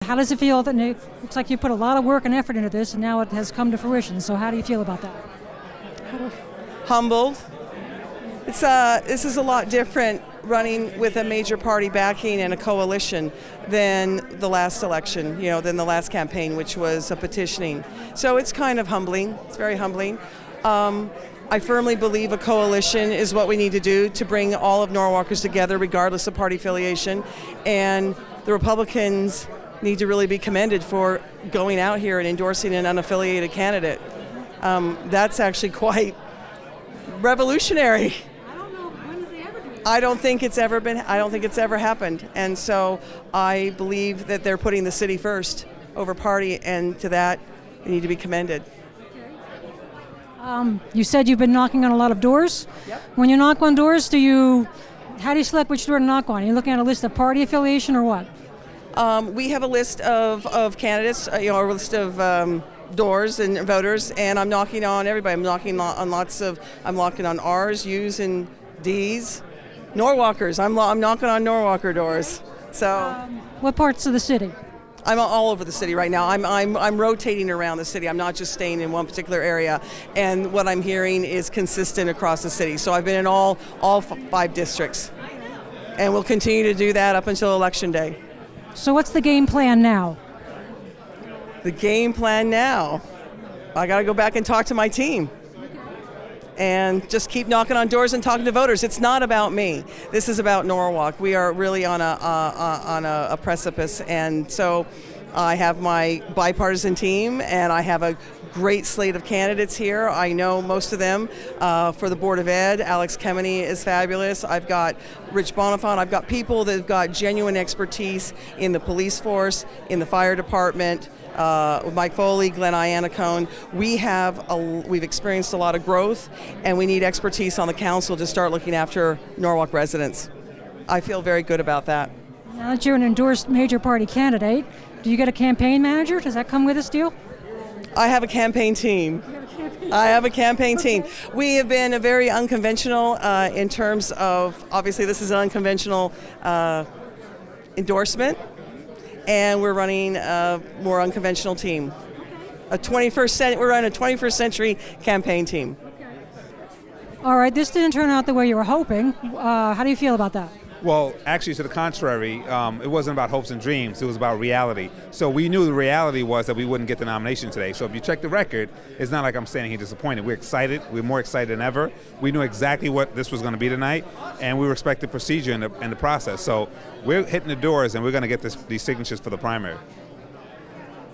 how does it feel that it looks like you put a lot of work and effort into this, and now it has come to fruition? So how do you feel about that? Humbled. This is a lot different running with a major party backing and a coalition than the last election, than the last campaign, which was a petitioning. So it's kind of humbling. It's very humbling. I firmly believe a coalition is what we need to do to bring all of Norwalkers together, regardless of party affiliation. And the Republicans need to really be commended for going out here and endorsing an unaffiliated candidate. That's actually quite revolutionary. I don't think it's ever happened. And so I believe that they're putting the city first over party, and to that, they need to be commended. You said you've been knocking on a lot of doors. Yep. When you knock on doors, how do you select which door to knock on? Are you looking at a list of party affiliation or what? We have a list of candidates, a list of doors and voters, and I'm knocking on everybody. I'm knocking on R's, U's, and D's. Norwalkers. I'm knocking on Norwalker doors. So, what parts of the city? I'm all over the city right now. I'm rotating around the city. I'm not just staying in one particular area. And what I'm hearing is consistent across the city. So I've been in all 5 districts, and we'll continue to do that up until Election Day. So what's the game plan now? The game plan now, I got to go back and talk to my team. And just keep knocking on doors and talking to voters. It's not about me. This is about Norwalk. We are really on a precipice, and so I have my bipartisan team, and I have a great slate of candidates here. I know most of them for the Board of Ed. Alex Kemeny is fabulous. I've got Rich Bonifant. I've got people that have got genuine expertise in the police force, in the fire department. Mike Foley, Glenn Iannacone. We've experienced a lot of growth, and we need expertise on the council to start looking after Norwalk residents. I feel very good about that. Now that you're an endorsed major party candidate, do you get a campaign manager? Does that come with this deal? I have a campaign team. I have a campaign team. We have been a very unconventional in terms of, obviously this is an unconventional endorsement, and we're running a more unconventional team. We're running a 21st century campaign team. All right, this didn't turn out the way you were hoping. How do you feel about that? Well, actually, to the contrary, it wasn't about hopes and dreams. It was about reality. So we knew the reality was that we wouldn't get the nomination today. So if you check the record, it's not like I'm standing here disappointed. We're excited. We're more excited than ever. We knew exactly what this was going to be tonight, and we respect the procedure and the process. So we're hitting the doors, and we're going to get these signatures for the primary.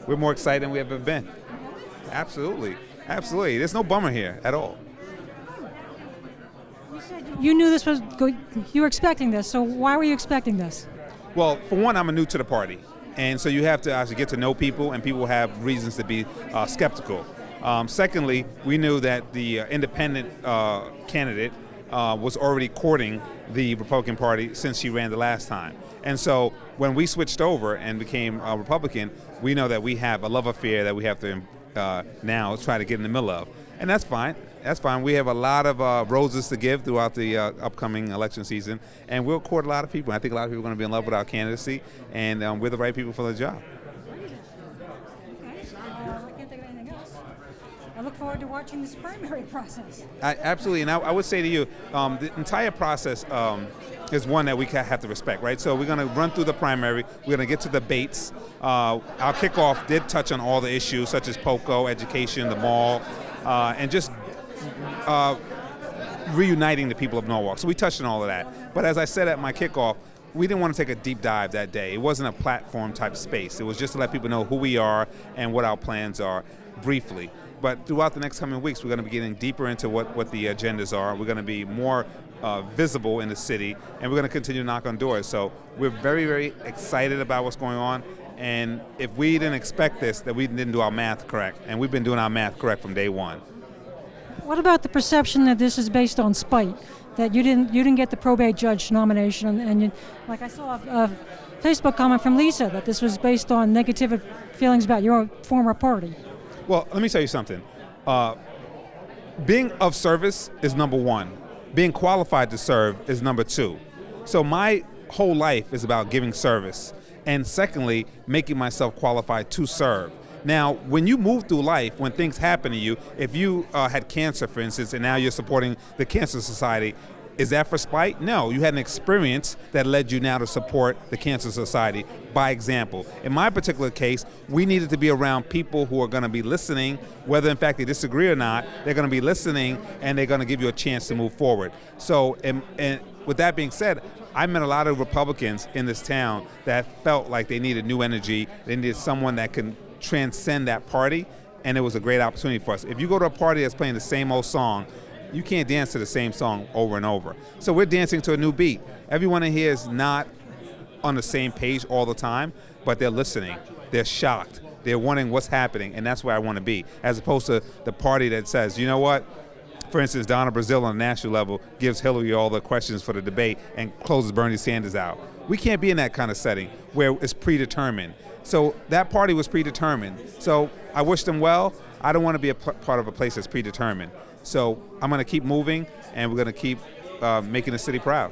We're more excited than we ever been. Absolutely. Absolutely. There's no bummer here at all. You knew this was good. You were expecting this, so why were you expecting this? Well, for one, I'm new to the party, and so you have to actually get to know people, and people have reasons to be skeptical. Secondly, we knew that the independent candidate was already courting the Republican Party since she ran the last time. And so when we switched over and became a Republican, we know that we have a love affair that we have to now try to get in the middle of. And that's fine. That's fine. We have a lot of roses to give throughout the upcoming election season, and we'll court a lot of people. I think a lot of people are going to be in love with our candidacy, and we're the right people for the job. Okay. I can't think of anything else. I look forward to watching this primary process. Absolutely, and I would say to you, the entire process is one that we have to respect, right? So we're going to run through the primary. We're going to get to the debates. Our kickoff did touch on all the issues, such as POCO, education, the mall, and just reuniting the people of Norwalk. So we touched on all of that. But as I said at my kickoff, we didn't want to take a deep dive that day. It wasn't a platform type space. It was just to let people know who we are and what our plans are briefly. But throughout the next coming weeks, we're going to be getting deeper into what the agendas are. We're going to be more visible in the city, and we're going to continue to knock on doors. So we're very, very excited about what's going on. And if we didn't expect this, that we didn't do our math correct. And we've been doing our math correct from day one. What about the perception that this is based on spite? That you didn't get the probate judge nomination, and you, like I saw a Facebook comment from Lisa that this was based on negative feelings about your former party. Well, let me tell you something. Being of service is number one. Being qualified to serve is number two. So my whole life is about giving service. And secondly, making myself qualified to serve. Now, when you move through life, when things happen to you, if you had cancer, for instance, and now you're supporting the Cancer Society, is that for spite? No, you had an experience that led you now to support the Cancer Society by example. In my particular case, we needed to be around people who are going to be listening, whether in fact they disagree or not, they're going to be listening and they're going to give you a chance to move forward. So, and with that being said, I met a lot of Republicans in this town that felt like they needed new energy, they needed someone that can transcend that party, and it was a great opportunity for us. If you go to a party that's playing the same old song, you can't dance to the same song over and over. So we're dancing to a new beat. Everyone in here is not on the same page all the time, but they're listening, they're shocked, they're wondering what's happening, and that's where I want to be, as opposed to the party that says, you know what, for instance, Donna Brazile on a national level gives Hillary all the questions for the debate and closes Bernie Sanders out. We can't be in that kind of setting where it's predetermined. So that party was predetermined. So I wish them well. I don't want to be a part of a place that's predetermined. So I'm going to keep moving, and we're going to keep making the city proud.